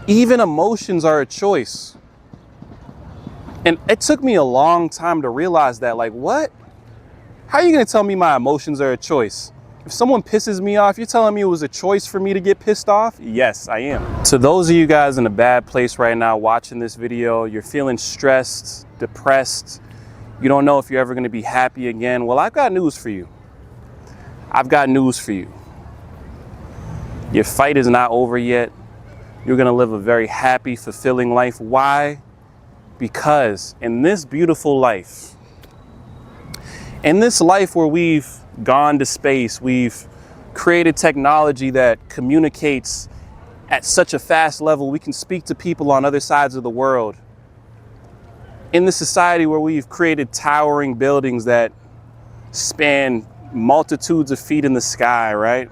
Even emotions are a choice. And it took me a long time to realize that, like, what? How are you gonna tell me my emotions are a choice? If someone pisses me off, you're telling me it was a choice for me to get pissed off? Yes, I am. To those of you guys in a bad place right now watching this video, you're feeling stressed, depressed, you don't know if you're ever gonna be happy again. Well, I've got news for you. I've got news for you. Your fight is not over yet. You're gonna live a very happy, fulfilling life. Why? Because in this beautiful life, in this life where we've gone to space, we've created technology that communicates at such a fast level, we can speak to people on other sides of the world. In this society where we've created towering buildings that span multitudes of feet in the sky, right?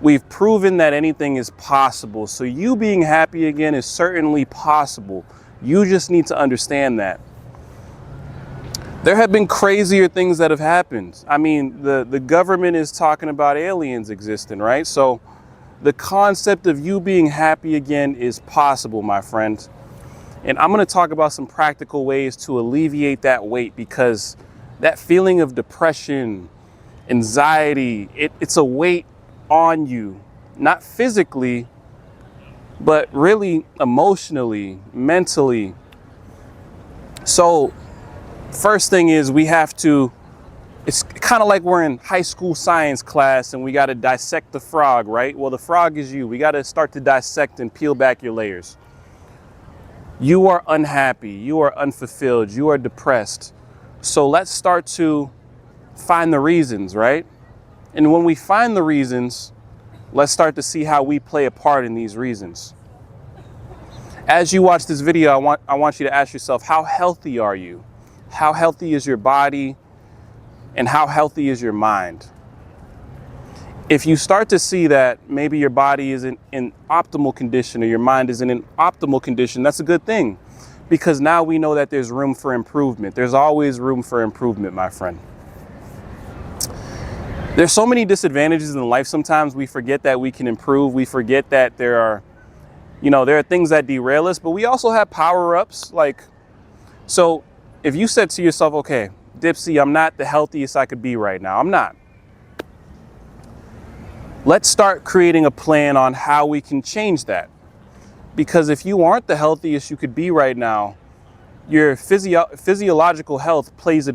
We've proven that anything is possible. So you being happy again is certainly possible. You just need to understand that. There have been crazier things that have happened. I mean, the government is talking about aliens existing, right? So the concept of you being happy again is possible, my friend. And I'm going to talk about some practical ways to alleviate that weight, because that feeling of depression, anxiety, it's a weight on you, not physically, but really emotionally, mentally. So first thing is it's kind of like we're in high school science class and we got to dissect the frog, right? Well, the frog is you. We got to start to dissect and peel back your layers. You are unhappy. You are unfulfilled. You are depressed. So let's start to find the reasons, right? And when we find the reasons, let's start to see how we play a part in these reasons. As you watch this video, I want you to ask yourself, how healthy are you? How healthy is your body? And how healthy is your mind? If you start to see that maybe your body isn't in optimal condition or your mind isn't in optimal condition, that's a good thing, because now we know that there's room for improvement. There's always room for improvement, my friend. There's so many disadvantages in life. Sometimes we forget that we can improve. We forget that there are things that derail us, but we also have power-ups. So if you said to yourself, okay, Dipsy, I'm not the healthiest I could be right now. I'm not. Let's start creating a plan on how we can change that. Because if you aren't the healthiest you could be right now, your physiological health plays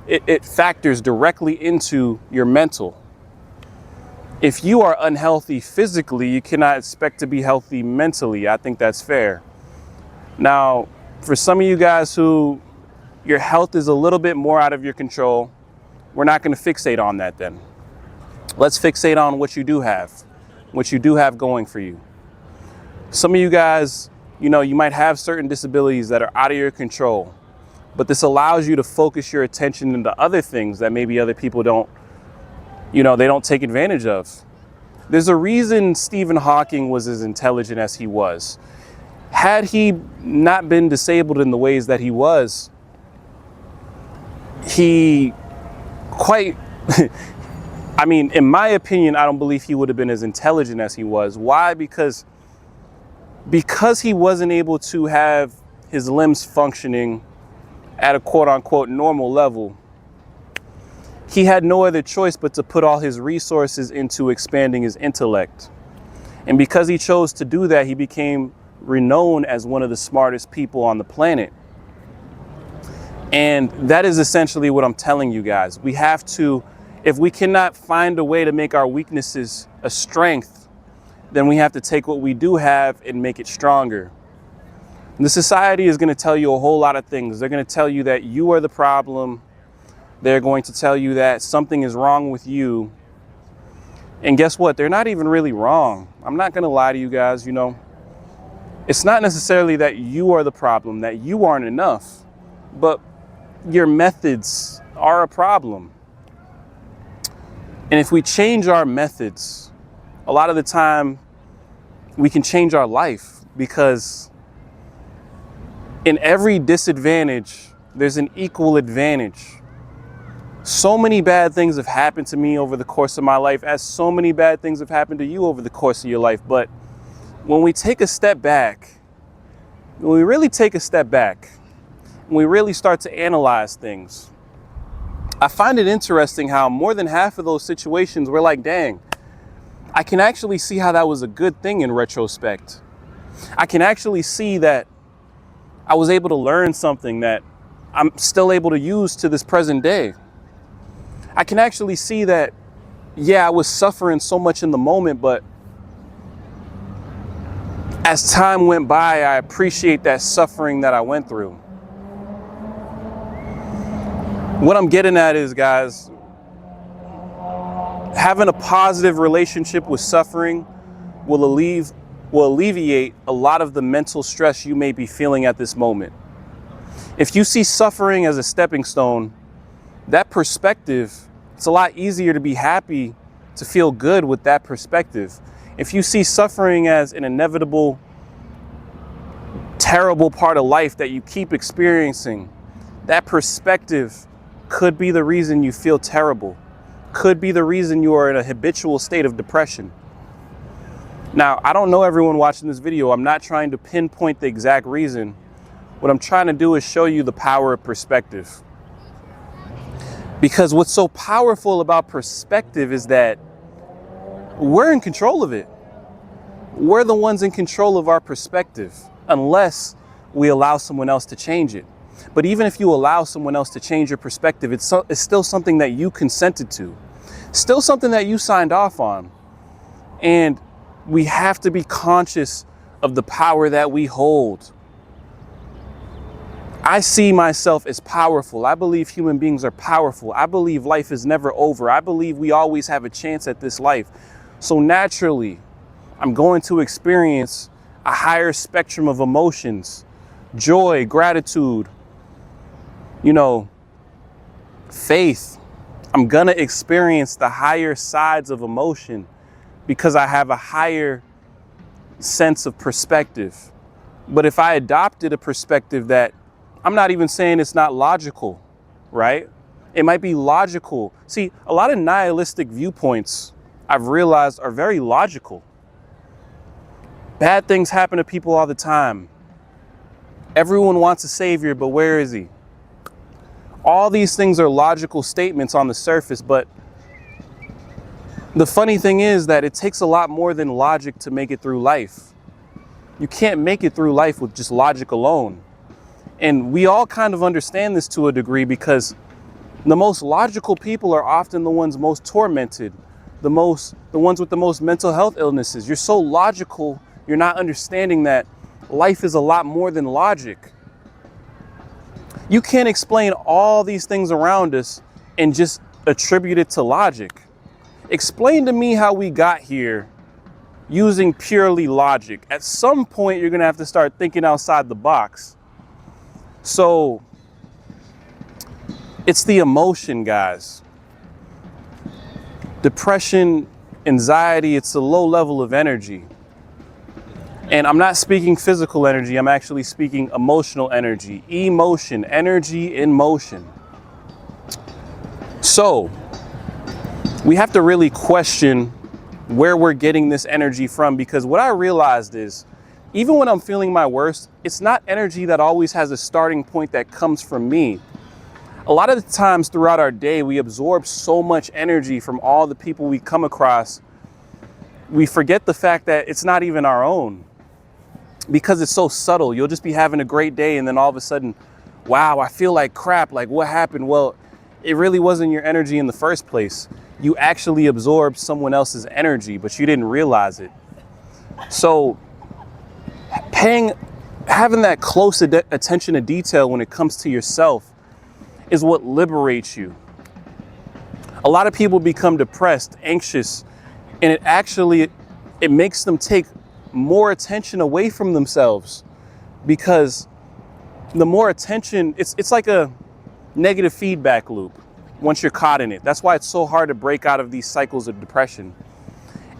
it factors directly into your mental. If you are unhealthy physically, you cannot expect to be healthy mentally. I think that's fair. Now, for some of you guys who your health is a little bit more out of your control, we're not going to fixate on that then. Let's fixate on what you do have going for you. Some of you guys, you might have certain disabilities that are out of your control, but this allows you to focus your attention into other things that maybe other people don't take advantage of. There's a reason Stephen Hawking was as intelligent as he was. Had he not been disabled in the ways that he was, in my opinion, I don't believe he would have been as intelligent as he was. Why? Because he wasn't able to have his limbs functioning at a quote unquote normal level. He had no other choice but to put all his resources into expanding his intellect. And because he chose to do that, he became renowned as one of the smartest people on the planet. And that is essentially what I'm telling you guys. We have to, if we cannot find a way to make our weaknesses a strength, then we have to take what we do have and make it stronger. And the society is going to tell you a whole lot of things. They're going to tell you that you are the problem. They're going to tell you that something is wrong with you. And guess what? They're not even really wrong. I'm not going to lie to you guys, It's not necessarily that you are the problem, that you aren't enough, but your methods are a problem. And if we change our methods, a lot of the time we can change our life, because in every disadvantage, there's an equal advantage. So many bad things have happened to me over the course of my life, as so many bad things have happened to you over the course of your life. But when we take a step back, when we really take a step back, and we really start to analyze things, I find it interesting how more than half of those situations we're like, dang, I can actually see how that was a good thing in retrospect. I can actually see that I was able to learn something that I'm still able to use to this present day. I can actually see that, yeah, I was suffering so much in the moment, but as time went by, I appreciate that suffering that I went through. What I'm getting at is, guys, having a positive relationship with suffering will alleviate a lot of the mental stress you may be feeling at this moment. If you see suffering as a stepping stone, that perspective, it's a lot easier to be happy, to feel good with that perspective. If you see suffering as an inevitable, terrible part of life that you keep experiencing, that perspective could be the reason you feel terrible, could be the reason you are in a habitual state of depression. Now, I don't know everyone watching this video. I'm not trying to pinpoint the exact reason. What I'm trying to do is show you the power of perspective. Because what's so powerful about perspective is that we're in control of it. We're the ones in control of our perspective, unless we allow someone else to change it. But even if you allow someone else to change your perspective, it's still something that you consented to, still something that you signed off on. And we have to be conscious of the power that we hold. I see myself as powerful. I believe human beings are powerful. I believe life is never over. I believe we always have a chance at this life. So naturally, I'm going to experience a higher spectrum of emotions, joy, gratitude, faith. I'm gonna experience the higher sides of emotion because I have a higher sense of perspective. But if I adopted a perspective that, I'm not even saying it's not logical, right? It might be logical. See, a lot of nihilistic viewpoints I've realized are very logical. Bad things happen to people all the time. Everyone wants a savior, but where is he? All these things are logical statements on the surface, but the funny thing is that it takes a lot more than logic to make it through life. You can't make it through life with just logic alone. And we all kind of understand this to a degree because the most logical people are often the ones most tormented, the ones with the most mental health illnesses. You're so logical, you're not understanding that life is a lot more than logic. You can't explain all these things around us and just attribute it to logic. Explain to me how we got here using purely logic. At some point, you're gonna have to start thinking outside the box. So it's the emotion, guys. Depression, anxiety, it's a low level of energy. And I'm not speaking physical energy, I'm actually speaking emotional energy, emotion, energy in motion. So we have to really question where we're getting this energy from, because what I realized is, even when I'm feeling my worst, it's not energy that always has a starting point that comes from me. A lot of the times throughout our day, we absorb so much energy from all the people we come across, we forget the fact that it's not even our own. Because it's so subtle. You'll just be having a great day and then all of a sudden, wow, I feel like crap. Like, what happened? Well, it really wasn't your energy in the first place. You actually absorbed someone else's energy, but you didn't realize it. So having that close attention to detail when it comes to yourself is what liberates you. A lot of people become depressed, anxious, and it makes them take more attention away from themselves, because the more attention, it's like a negative feedback loop once you're caught in it. That's why it's so hard to break out of these cycles of depression.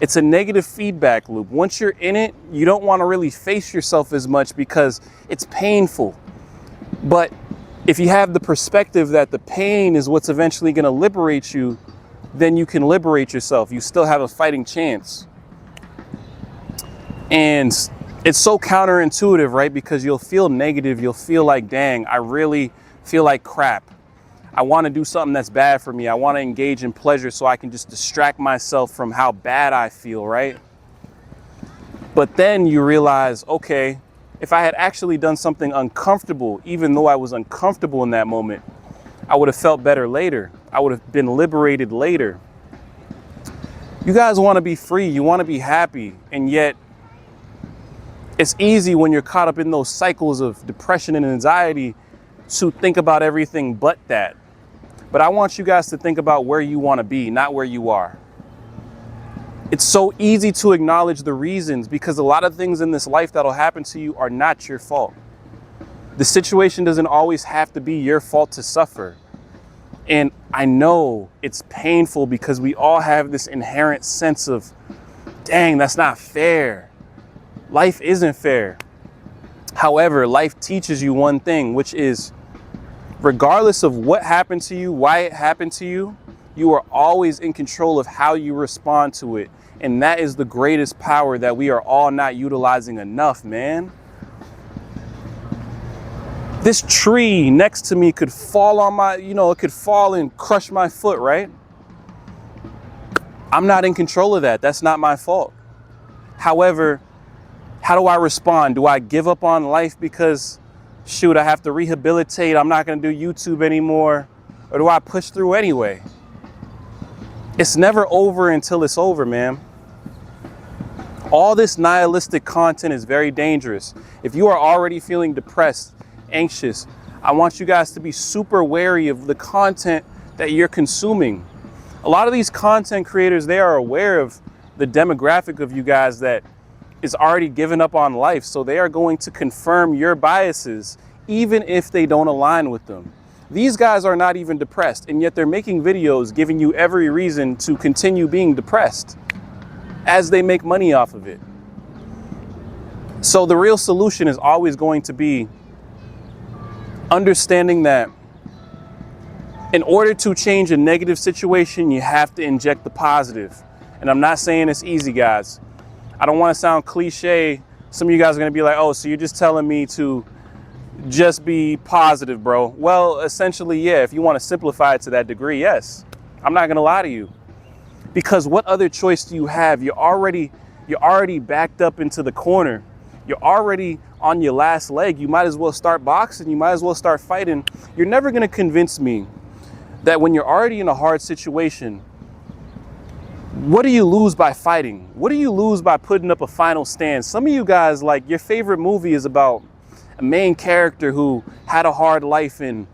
It's a negative feedback loop. Once you're in it, you don't want to really face yourself as much because it's painful. But if you have the perspective that the pain is what's eventually going to liberate you, then you can liberate yourself. You still have a fighting chance. And it's so counterintuitive, right? Because you'll feel negative. You'll feel like, dang, I really feel like crap. I want to do something that's bad for me. I want to engage in pleasure so I can just distract myself from how bad I feel, right? But then you realize, okay, if I had actually done something uncomfortable, even though I was uncomfortable in that moment, I would have felt better later. I would have been liberated later. You guys want to be free. You want to be happy. And yet it's easy when you're caught up in those cycles of depression and anxiety to think about everything but that. But I want you guys to think about where you want to be, not where you are. It's so easy to acknowledge the reasons because a lot of things in this life that'll happen to you are not your fault. The situation doesn't always have to be your fault to suffer. And I know it's painful because we all have this inherent sense of, dang, that's not fair. Life isn't fair. However, life teaches you one thing, which is regardless of what happened to you, why it happened to you, you are always in control of how you respond to it. And that is the greatest power that we are all not utilizing enough, man. This tree next to me could fall on my, it could fall and crush my foot, right? I'm not in control of that. That's not my fault. However, how do I respond? Do I give up on life because, shoot, I have to rehabilitate, I'm not going to do YouTube anymore? Or do I push through anyway? It's never over until it's over, man. All this nihilistic content is very dangerous. If you are already feeling depressed, anxious, I want you guys to be super wary of the content that you're consuming. A lot of these content creators, they are aware of the demographic of you guys that is already given up on life. So they are going to confirm your biases, even if they don't align with them. These guys are not even depressed, and yet they're making videos giving you every reason to continue being depressed as they make money off of it. So the real solution is always going to be understanding that in order to change a negative situation, you have to inject the positive. And I'm not saying it's easy, guys. I don't want to sound cliche. Some of you guys are going to be like, oh, so you're just telling me to just be positive, bro. Well, essentially, yeah, if you want to simplify it to that degree, yes. I'm not going to lie to you. Because what other choice do you have? You're already backed up into the corner. You're already on your last leg. You might as well start boxing. You might as well start fighting. You're never going to convince me that when you're already in a hard situation, what do you lose by fighting? What do you lose by putting up a final stand? Some of you guys, like, your favorite movie is about a main character who had a hard life and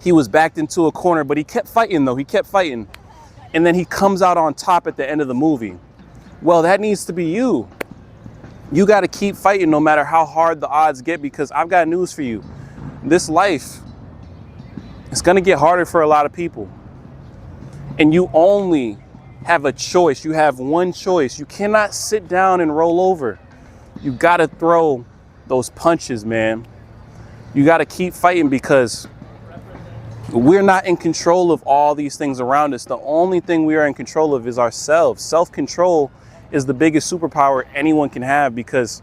he was backed into a corner, but he kept fighting though. He kept fighting. And then he comes out on top at the end of the movie. Well, that needs to be you. You got to keep fighting no matter how hard the odds get, because I've got news for you. This life, it's going to get harder for a lot of people. And you only have a choice. You have one choice. You cannot sit down and roll over. You got to throw those punches, man. You got to keep fighting, because we're not in control of all these things around us. The only thing we are in control of is ourselves. Self-control is the biggest superpower anyone can have, because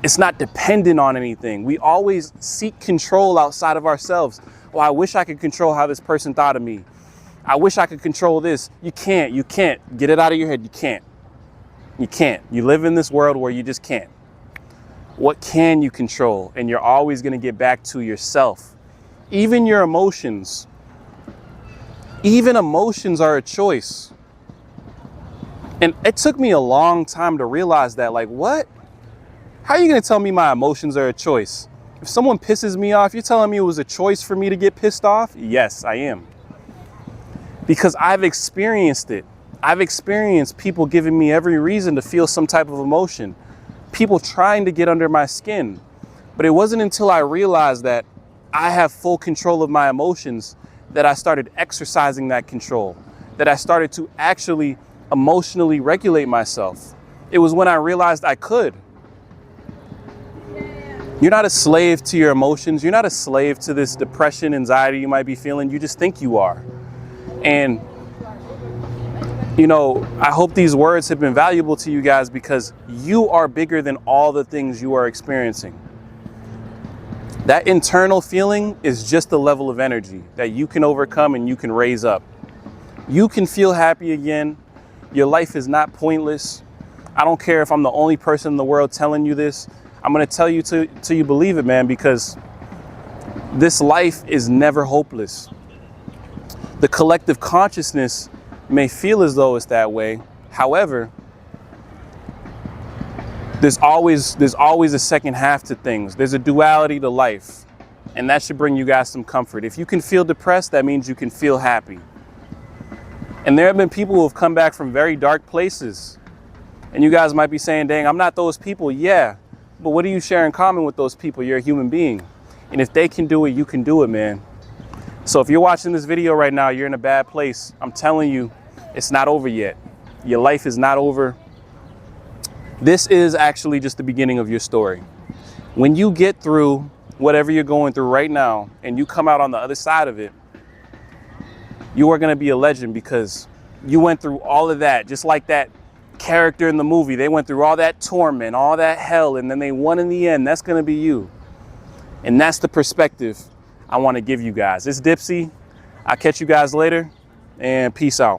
it's not dependent on anything. We always seek control outside of ourselves. Oh, I wish I could control how this person thought of me. I wish I could control this. You can't. You can't. Get it out of your head. You can't. You can't. You live in this world where you just can't. What can you control? And you're always going to get back to yourself. Even your emotions. Even emotions are a choice. And it took me a long time to realize that. Like, what? How are you going to tell me my emotions are a choice? If someone pisses me off, you're telling me it was a choice for me to get pissed off? Yes, I am. Because I've experienced it. I've experienced people giving me every reason to feel some type of emotion. People trying to get under my skin. But it wasn't until I realized that I have full control of my emotions that I started exercising that control, that I started to actually emotionally regulate myself. It was when I realized I could. You're not a slave to your emotions. You're not a slave to this depression, anxiety you might be feeling. You just think you are. And You know, I hope these words have been valuable to you guys, because you are bigger than all the things you are experiencing. That internal feeling is just a level of energy that you can overcome and you can raise up. You can feel happy again. Your life is not pointless. I don't care if I'm the only person in the world telling you this. I'm going to tell you till you believe it, man, because this life is never hopeless. The collective consciousness may feel as though it's that way. However, there's always a second half to things. There's a duality to life, and that should bring you guys some comfort. If you can feel depressed, that means you can feel happy. And there have been people who have come back from very dark places, and you guys might be saying, dang, I'm not those people. Yeah, but what do you share in common with those people? You're a human being, and if they can do it, you can do it, man. So if you're watching this video right now, you're in a bad place, I'm telling you, it's not over yet. Your life is not over. This is actually just the beginning of your story. When you get through whatever you're going through right now and you come out on the other side of it, you are going to be a legend, because you went through all of that, just like that character in the movie. They went through all that torment, all that hell, and then they won in the end. That's going to be you. And that's the perspective I want to give you guys. It's Dipsy. I'll catch you guys later, and peace out.